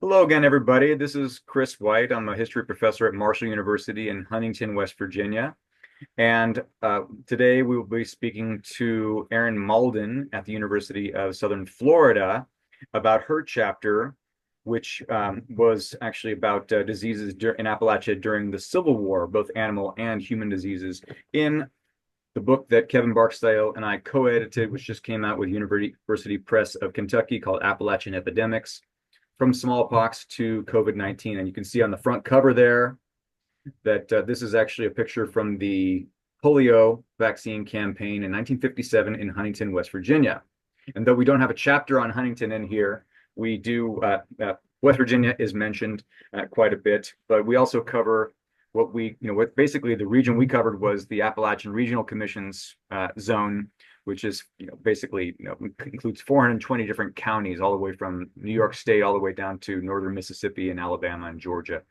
Hello again, everybody. This is Chris White. I'm a history professor at Marshall University in Huntington, West Virginia. And today we will be speaking to Erin Mauldin at the University of Southern Florida about her chapter, which was actually about diseases in Appalachia during the Civil War, both animal and human diseases, in the book that Kevin Barksdale and I co-edited, which just came out with University Press of Kentucky, called Appalachian Epidemics: From Smallpox to COVID-19. And you can see on the front cover there that this is actually a picture from the polio vaccine campaign in 1957 in Huntington, West Virginia. And though we don't have a chapter on Huntington in here, we do, West Virginia is mentioned quite a bit, but we also cover what basically the region we covered was the Appalachian Regional Commission's zone, which is, basically, includes 420 different counties, all the way from New York State all the way down to northern Mississippi and Alabama and Georgia.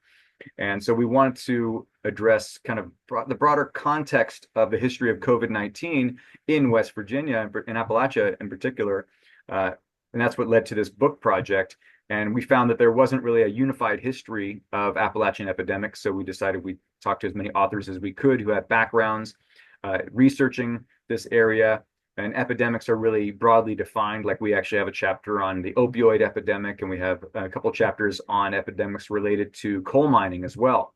And so we wanted to address kind of the broader context of the history of COVID-19 in West Virginia, in Appalachia in particular. And that's what led to this book project. And we found that there wasn't really a unified history of Appalachian epidemics. So we decided we'd talk to as many authors as we could who had backgrounds researching this area. And epidemics are really broadly defined. Like, we actually have a chapter on the opioid epidemic, and we have a couple chapters on epidemics related to coal mining as well.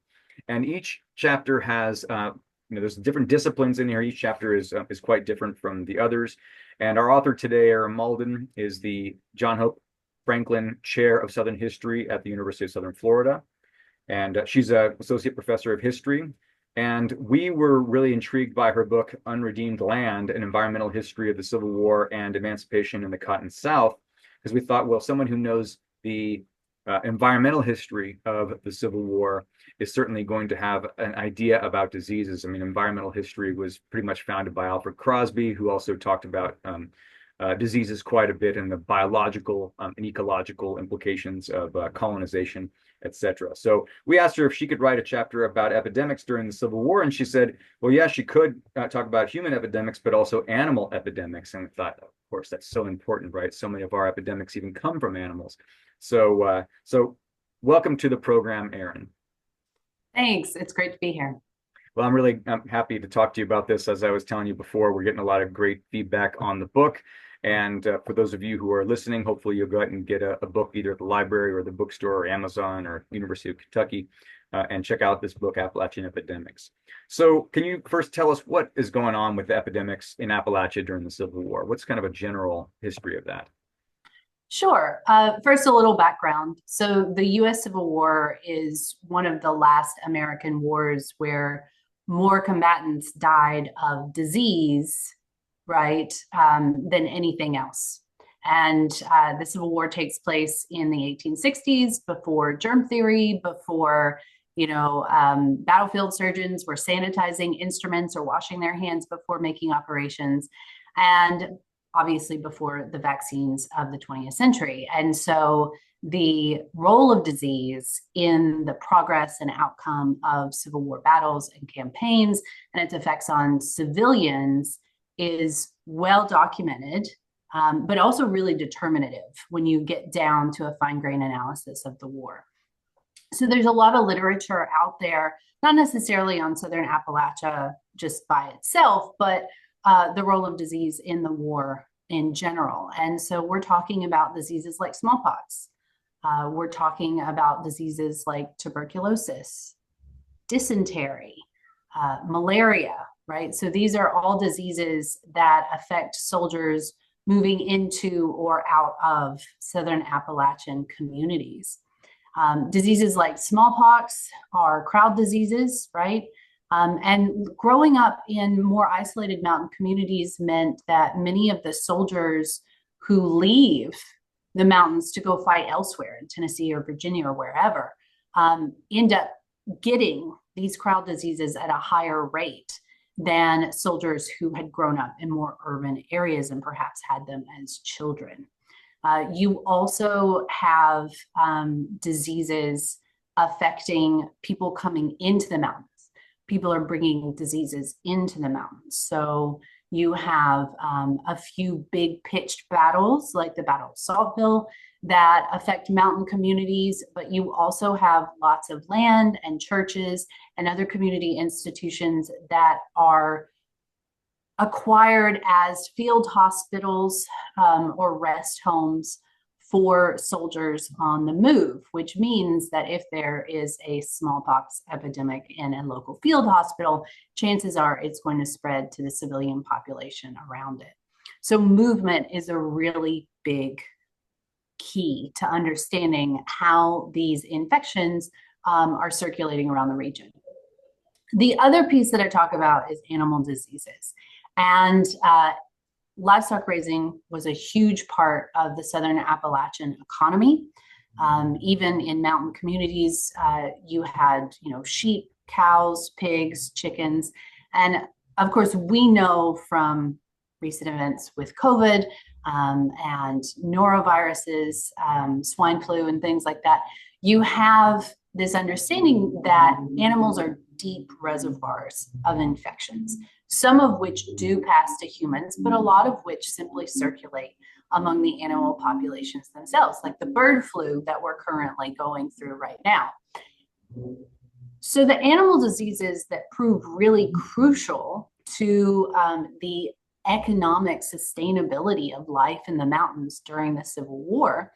And each chapter has, there's different disciplines in here. Each chapter is quite different from the others. And our author today, Erin Mauldin, is the John Hope Franklin Chair of Southern History at the University of Southern Florida. And she's an associate professor of history. And we were really intrigued by her book, Unredeemed Land: An Environmental History of the Civil War and Emancipation in the Cotton South, because we thought, well, someone who knows the environmental history of the Civil War is certainly going to have an idea about diseases. I mean, environmental history was pretty much founded by Alfred Crosby, who also talked about diseases quite a bit, and the biological and ecological implications of colonization, etc. So we asked her if she could write a chapter about epidemics during the Civil War, and she said, well, yeah, she could talk about human epidemics, but also animal epidemics. And we thought, of course, that's so important, right? So many of our epidemics even come from animals. So welcome to the program, Erin. Thanks. It's great to be here. Well, I'm happy to talk to you about this. As I was telling you before, we're getting a lot of great feedback on the book. And for those of you who are listening, hopefully you'll go out and get a book either at the library or the bookstore or Amazon or University of Kentucky and check out this book, Appalachian Epidemics. So can you first tell us what is going on with the epidemics in Appalachia during the Civil War? What's kind of a general history of that? Sure. First, a little background. So, the US Civil War is one of the last American wars where more combatants died of disease, right, than anything else. And the Civil War takes place in the 1860s, before germ theory, before battlefield surgeons were sanitizing instruments or washing their hands before making operations, and obviously before the vaccines of the 20th century. And so the role of disease in the progress and outcome of Civil War battles and campaigns and its effects on civilians is well documented, but also really determinative when you get down to a fine-grained analysis of the war. So there's a lot of literature out there, not necessarily on Southern Appalachia just by itself, but the role of disease in the war in general. And so we're talking about diseases like smallpox. We're talking about diseases like tuberculosis, dysentery, malaria, right? So these are all diseases that affect soldiers moving into or out of Southern Appalachian communities. Diseases like smallpox are crowd diseases, right? And growing up in more isolated mountain communities meant that many of the soldiers who leave the mountains to go fight elsewhere in Tennessee or Virginia or wherever end up getting these crowd diseases at a higher rate than soldiers who had grown up in more urban areas and perhaps had them as children. You also have diseases affecting people coming into the mountains. People are bringing diseases into the mountains. So You have a few big pitched battles, like the Battle of Saltville, that affect mountain communities, but you also have lots of land and churches and other community institutions that are acquired as field hospitals or rest homes for soldiers on the move, which means that if there is a smallpox epidemic in a local field hospital, chances are it's going to spread to the civilian population around it. So movement is a really big key to understanding how these infections are circulating around the region. The other piece that I talk about is animal diseases. And livestock raising was a huge part of the Southern Appalachian economy. Even in mountain communities, you had, sheep, cows, pigs, chickens. And of course, we know from recent events with COVID and noroviruses, swine flu, and things like that, you have this understanding that animals are deep reservoirs of infections, some of which do pass to humans, but a lot of which simply circulate among the animal populations themselves, like the bird flu that we're currently going through right now. So the animal diseases that prove really crucial to the economic sustainability of life in the mountains during the Civil War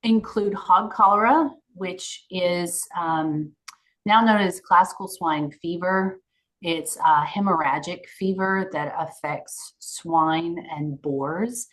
include hog cholera, which is now known as classical swine fever. It's a hemorrhagic fever that affects swine and boars.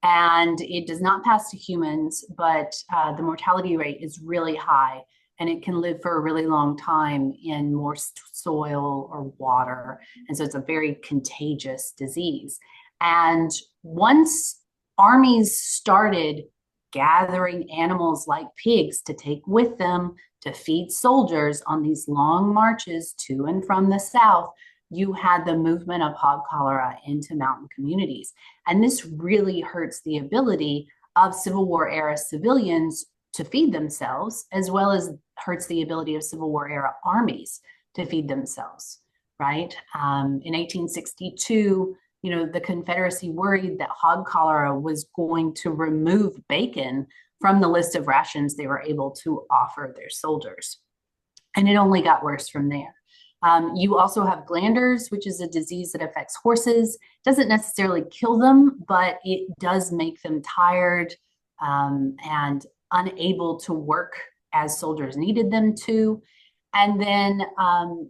And it does not pass to humans, but the mortality rate is really high, and it can live for a really long time in moist soil or water. And so it's a very contagious disease. And once armies started gathering animals like pigs to take with them to feed soldiers on these long marches to and from the South, you had the movement of hog cholera into mountain communities. And this really hurts the ability of Civil War era civilians to feed themselves, as well as hurts the ability of Civil War era armies to feed themselves, right? In 1862, the Confederacy worried that hog cholera was going to remove bacon from the list of rations they were able to offer their soldiers. And it only got worse from there. You also have glanders, which is a disease that affects horses. Doesn't necessarily kill them, but it does make them tired and unable to work as soldiers needed them to. And then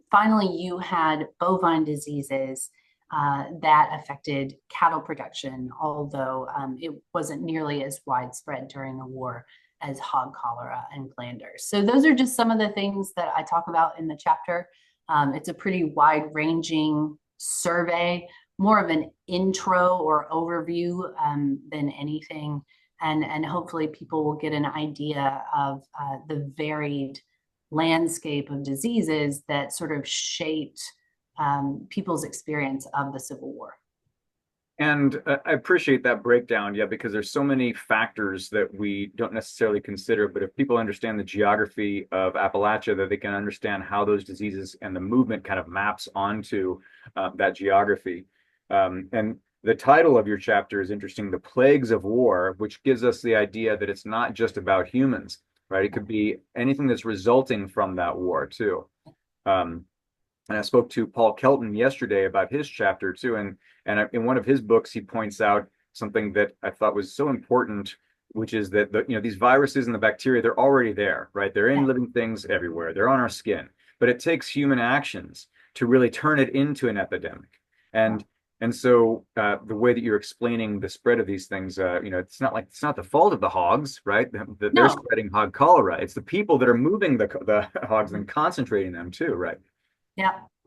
finally, you had bovine diseases that affected cattle production, although it wasn't nearly as widespread during the war as hog cholera and glanders. So those are just some of the things that I talk about in the chapter. It's a pretty wide-ranging survey, more of an intro or overview than anything. And hopefully people will get an idea of the varied landscape of diseases that sort of shaped people's experience of the Civil War. And I appreciate that breakdown, yeah, because there's so many factors that we don't necessarily consider. But if people understand the geography of Appalachia, that they can understand how those diseases and the movement kind of maps onto that geography. And the title of your chapter is interesting, The Plagues of War, which gives us the idea that it's not just about humans, right? It could be anything that's resulting from that war too. And I spoke to Paul Kelton yesterday about his chapter too. And in one of his books, he points out something that I thought was so important, which is that these viruses and the bacteria, they're already there, right? They're in living things everywhere. They're on our skin, but it takes human actions to really turn it into an epidemic. And so the way that you're explaining the spread of these things, it's not the fault of the hogs, right? They're spreading hog cholera. It's the people that are moving the hogs and concentrating them too, right?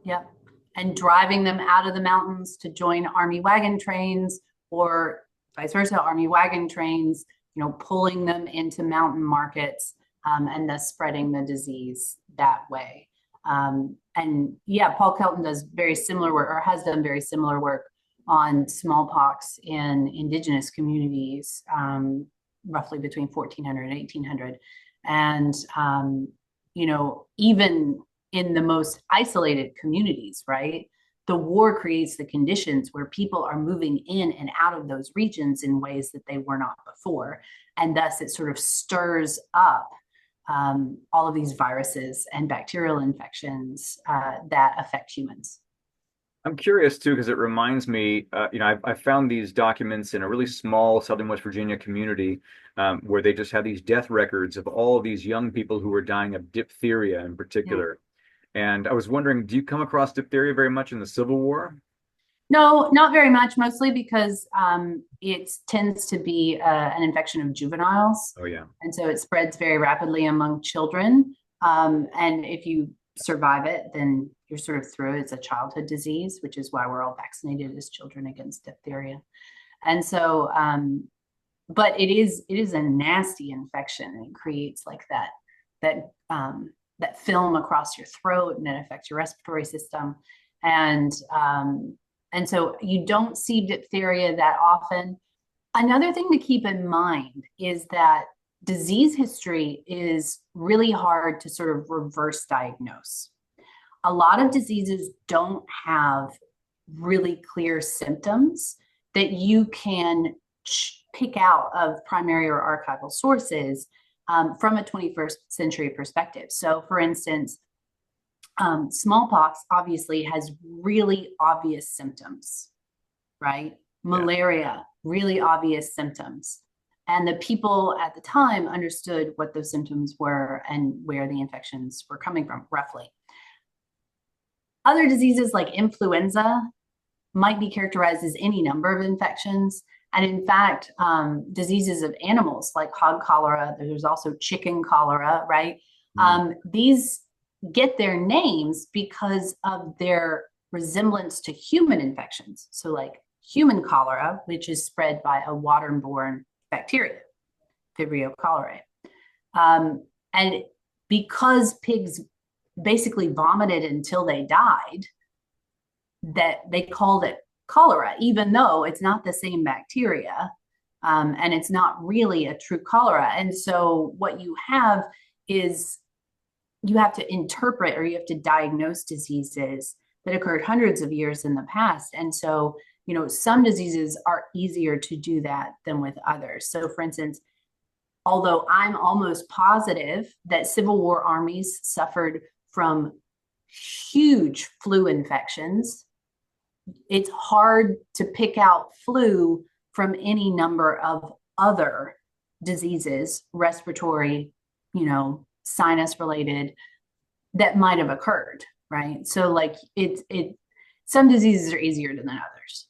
Yep. And driving them out of the mountains to join army wagon trains, or vice versa, army wagon trains, pulling them into mountain markets and thus spreading the disease that way. And yeah, Paul Kelton does very similar work, or has done very similar work on smallpox in indigenous communities, roughly between 1400 and 1800. And, even in the most isolated communities, right? the war creates the conditions where people are moving in and out of those regions in ways that they were not before. And thus it sort of stirs up all of these viruses and bacterial infections that affect humans. I'm curious too, because it reminds me, I found these documents in a really small Southern West Virginia community where they just had these death records of all of these young people who were dying of diphtheria in Yeah. particular. And I was wondering, do you come across diphtheria very much in the Civil War? No, not very much, mostly because it tends to be an infection of juveniles. Oh, yeah. And so it spreads very rapidly among children. And if you survive it, then you're sort of through it. It's a childhood disease, which is why we're all vaccinated as children against diphtheria. And so, but it is a nasty infection, and it creates like that film across your throat, and it affects your respiratory system. And and so you don't see diphtheria that often. Another thing to keep in mind is that disease history is really hard to sort of reverse diagnose. A lot of diseases don't have really clear symptoms that you can pick out of primary or archival sources from a 21st century perspective. So, for instance, smallpox obviously has really obvious symptoms, right? Yeah. Malaria, really obvious symptoms. And the people at the time understood what those symptoms were and where the infections were coming from, roughly. Other diseases like influenza might be characterized as any number of infections. And in fact, diseases of animals like hog cholera, there's also chicken cholera, right? These get their names because of their resemblance to human infections. So like human cholera, which is spread by a waterborne bacteria, Vibrio cholerae. And because pigs basically vomited until they died, that they called it cholera, even though it's not the same bacteria, and it's not really a true cholera. And so what you have is you have to interpret, or you have to diagnose diseases that occurred hundreds of years in the past. And so, some diseases are easier to do that than with others. So for instance, although I'm almost positive that Civil War armies suffered from huge flu infections, it's hard to pick out flu from any number of other diseases, respiratory, sinus related, that might have occurred, right? So like some diseases are easier than others.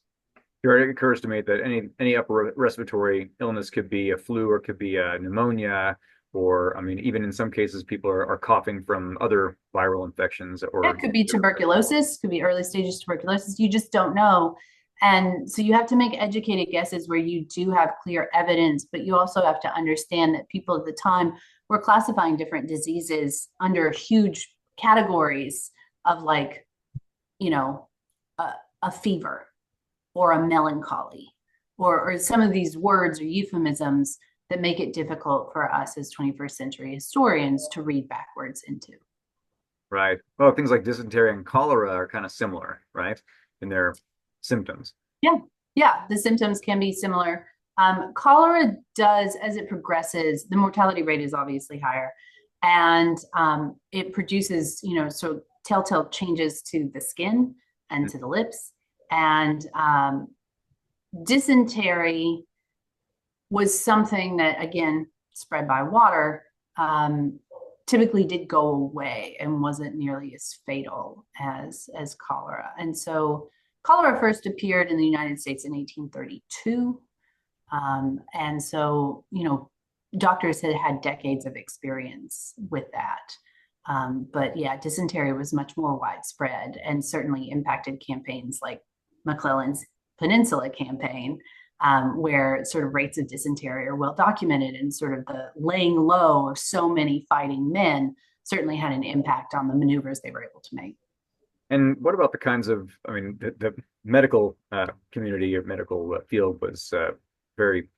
Sure, it occurs to me that any upper respiratory illness could be a flu or could be a pneumonia, or I mean, even in some cases, people are coughing from other viral infections, Yeah, or it could be tuberculosis, could be early stages tuberculosis. You just don't know. And so you have to make educated guesses where you do have clear evidence, but you also have to understand that people at the time were classifying different diseases under huge categories of like, a fever or a melancholy, or some of these words or euphemisms that make it difficult for us as 21st century historians to read backwards into. right. Well, things like dysentery and cholera are kind of similar, right, in their symptoms. Yeah, yeah, the symptoms can be similar. Cholera does, as it progresses, the mortality rate is obviously higher, and it produces, so telltale changes to the skin and to the lips. And dysentery was something that, again, spread by water, typically did go away and wasn't nearly as fatal as cholera. And so cholera first appeared in the United States in 1832. And so, doctors had had decades of experience with that. But yeah, dysentery was much more widespread and certainly impacted campaigns like McClellan's Peninsula Campaign, where sort of rates of dysentery are well documented, and sort of the laying low of so many fighting men certainly had an impact on the maneuvers they were able to make. And what about the kinds of, I mean, the medical community or medical field was very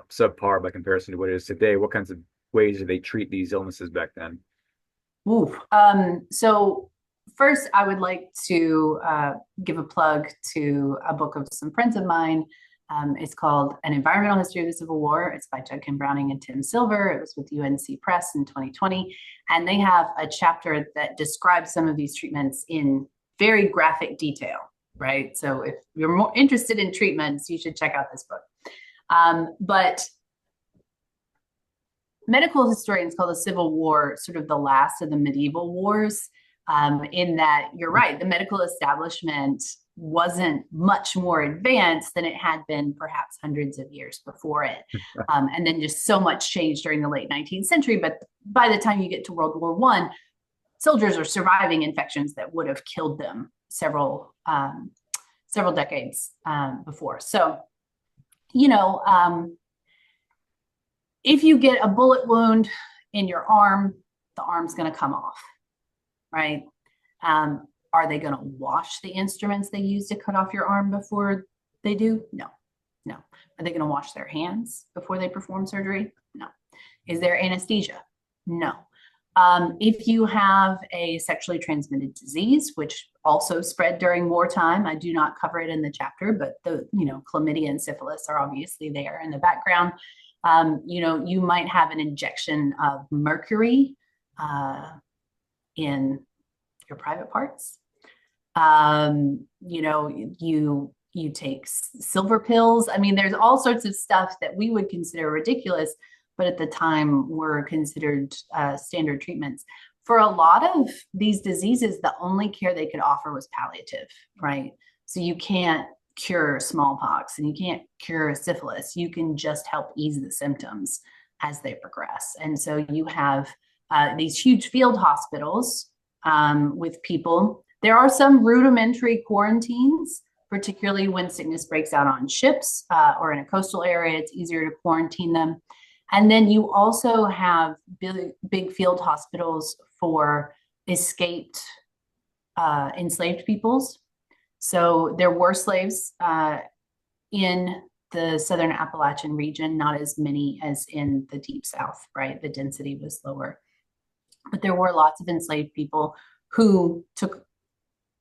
subpar by comparison to what it is today. What kinds of ways do they treat these illnesses back then? Ooh. So first, I would like to give a plug to a book of some friends of mine. It's called An Environmental History of the Civil War. It's by Judkin Browning and Tim Silver. It was with UNC Press in 2020. And they have a chapter that describes some of these treatments in very graphic detail, right? So if you're more interested in treatments, you should check out this book. But medical historians call the Civil War sort of the last of the medieval wars, in that you're right, the medical establishment wasn't much more advanced than it had been perhaps hundreds of years before it. And then just so much changed during the late 19th century. But by the time you get to World War I, soldiers are surviving infections that would have killed them several decades before. So, if you get a bullet wound in your arm, the arm's going to come off, right? Are they going to wash the instruments they use to cut off your arm before they do? No. Are they going to wash their hands before they perform surgery? No. Is there anesthesia? No. If you have a sexually transmitted disease, which also spread during wartime, I do not cover it in the chapter, but chlamydia and syphilis are obviously there in the background. You might have an injection of mercury in your private parts. You take silver pills. I mean, there's all sorts of stuff that we would consider ridiculous, but at the time were considered standard treatments. For a lot of these diseases, the only care they could offer was palliative, right? So you can't cure smallpox and you can't cure syphilis. You can just help ease the symptoms as they progress. And so you have these huge field hospitals with people. There are some rudimentary quarantines, particularly when sickness breaks out on ships or in a coastal area. It's easier to quarantine them. And then you also have big field hospitals for escaped enslaved peoples. So there were slaves in the southern Appalachian region, not as many as in the deep south, right? The density was lower. But there were lots of enslaved people who took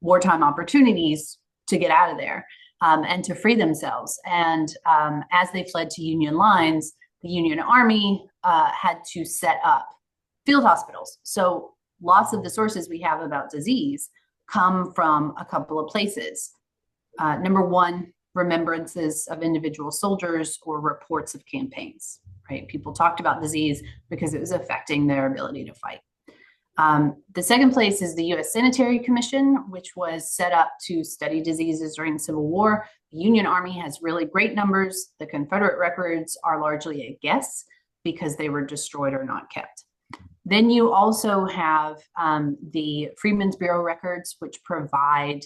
wartime opportunities to get out of there and to free themselves. And as they fled to Union lines, the Union Army had to set up field hospitals. So lots of the sources we have about disease come from a couple of places. Number one, remembrances of individual soldiers or reports of campaigns, right? People talked about disease because it was affecting their ability to fight. The second place is the U.S. Sanitary Commission, which was set up to study diseases during the Civil War. The Union Army has really great numbers. The Confederate records are largely a guess because they were destroyed or not kept. Then you also have the Freedmen's Bureau records, which provide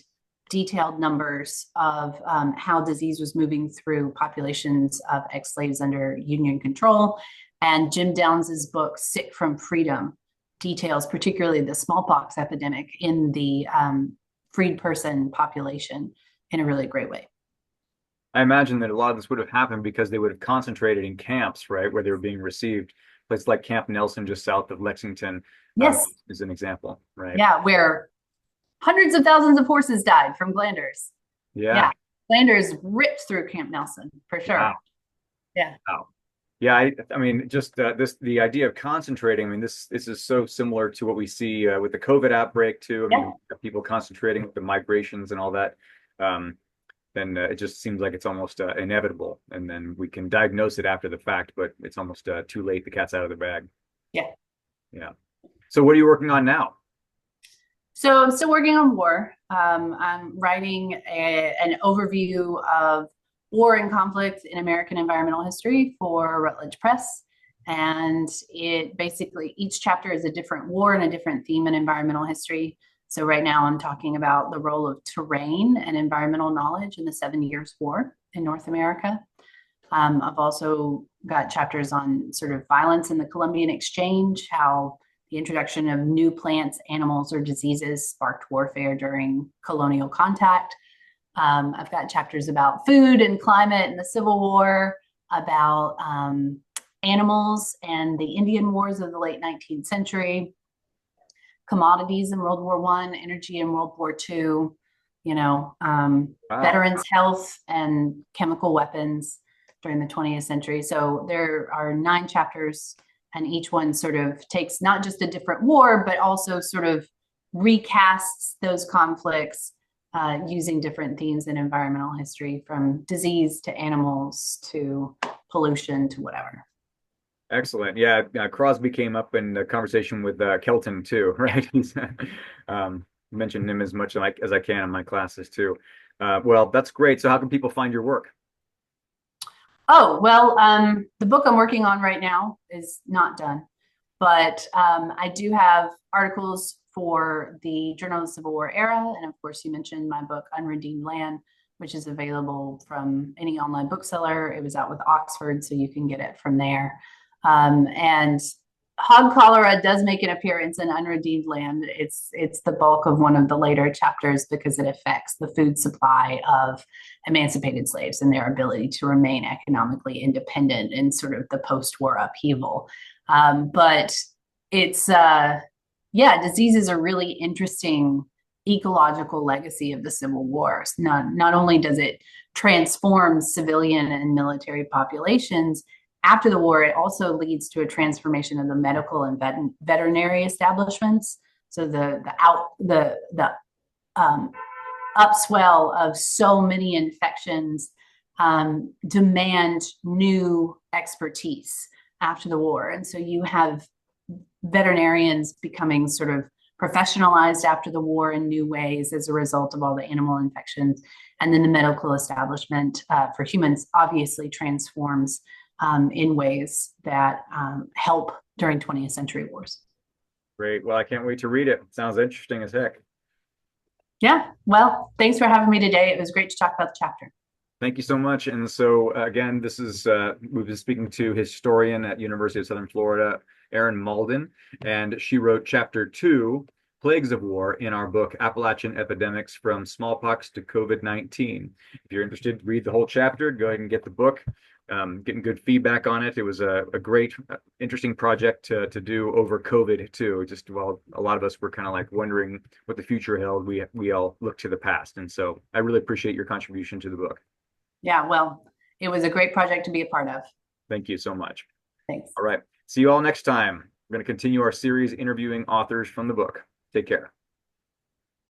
detailed numbers of how disease was moving through populations of ex-slaves under Union control. And Jim Downes's book, Sick from Freedom, details particularly the smallpox epidemic in the freed person population in a really great way. I imagine that a lot of this would have happened because they would have concentrated in camps, right, where they were being received. Places like Camp Nelson, just south of Lexington, yes, is an example, right? Yeah, where hundreds of thousands of horses died from glanders. Yeah. Glanders ripped through Camp Nelson for sure. Wow. Yeah. Wow. Yeah, I mean, just the idea of concentrating. I mean, this is so similar to what we see with the COVID outbreak too. I mean, people concentrating with the migrations and all that. Then it just seems like it's almost inevitable, and then we can diagnose it after the fact, but it's almost too late. The cat's out of the bag. Yeah. So what are you working on now? So I'm still working on war. I'm writing an overview of war and conflict in American environmental history for Routledge Press. And it basically, each chapter is a different war and a different theme in environmental history. So right now I'm talking about the role of terrain and environmental knowledge in the 7 Years' War in North America. I've also got chapters on sort of violence in the Columbian Exchange, how the introduction of new plants, animals, or diseases sparked warfare during colonial contact. I've got chapters about food and climate and the Civil War, about animals and the Indian Wars of the late 19th century. commodities in World War I, energy in World War II, Wow. veterans' health and chemical weapons during the 20th century. So there are 9 chapters, and each one sort of takes not just a different war, but also sort of recasts those conflicts using different themes in environmental history, from disease to animals to pollution to whatever. Excellent. Yeah, Crosby came up in the conversation with Kelton too, right? He's mentioned him as much as I can in my classes too. Well, that's great. So how can people find your work? Oh, well, the book I'm working on right now is not done, but I do have articles for the Journal of the Civil War era. And of course, you mentioned my book, Unredeemed Land, which is available from any online bookseller. It was out with Oxford, so you can get it from there. And hog cholera does make an appearance in Unredeemed Land. It's the bulk of one of the later chapters because it affects the food supply of emancipated slaves and their ability to remain economically independent in sort of the post-war upheaval. But it's yeah, disease is a really interesting ecological legacy of the Civil War. Not only does it transform civilian and military populations, after the war, it also leads to a transformation of the medical and veterinary establishments. So the upswell of so many infections demand new expertise after the war, and so you have veterinarians becoming sort of professionalized after the war in new ways as a result of all the animal infections. And then the medical establishment for humans obviously transforms in ways that help during 20th century wars. Great. Well, I can't wait to read it. Sounds interesting as heck. Yeah, well, thanks for having me today. It was great to talk about the chapter. Thank you so much. And so again, this is we've been speaking to historian at University of Southern Florida, Erin Mauldin, and she wrote chapter 2, Plagues of War, in our book Appalachian Epidemics from Smallpox to COVID-19. If you're interested, read the whole chapter. Go ahead and get the book. Getting good feedback on it. It was a great, interesting project to do over COVID too. Just while a lot of us were kind of like wondering what the future held, we all looked to the past. And so I really appreciate your contribution to the book. Yeah, well, it was a great project to be a part of. Thank you so much. Thanks. All right. See you all next time. We're going to continue our series interviewing authors from the book. Take care.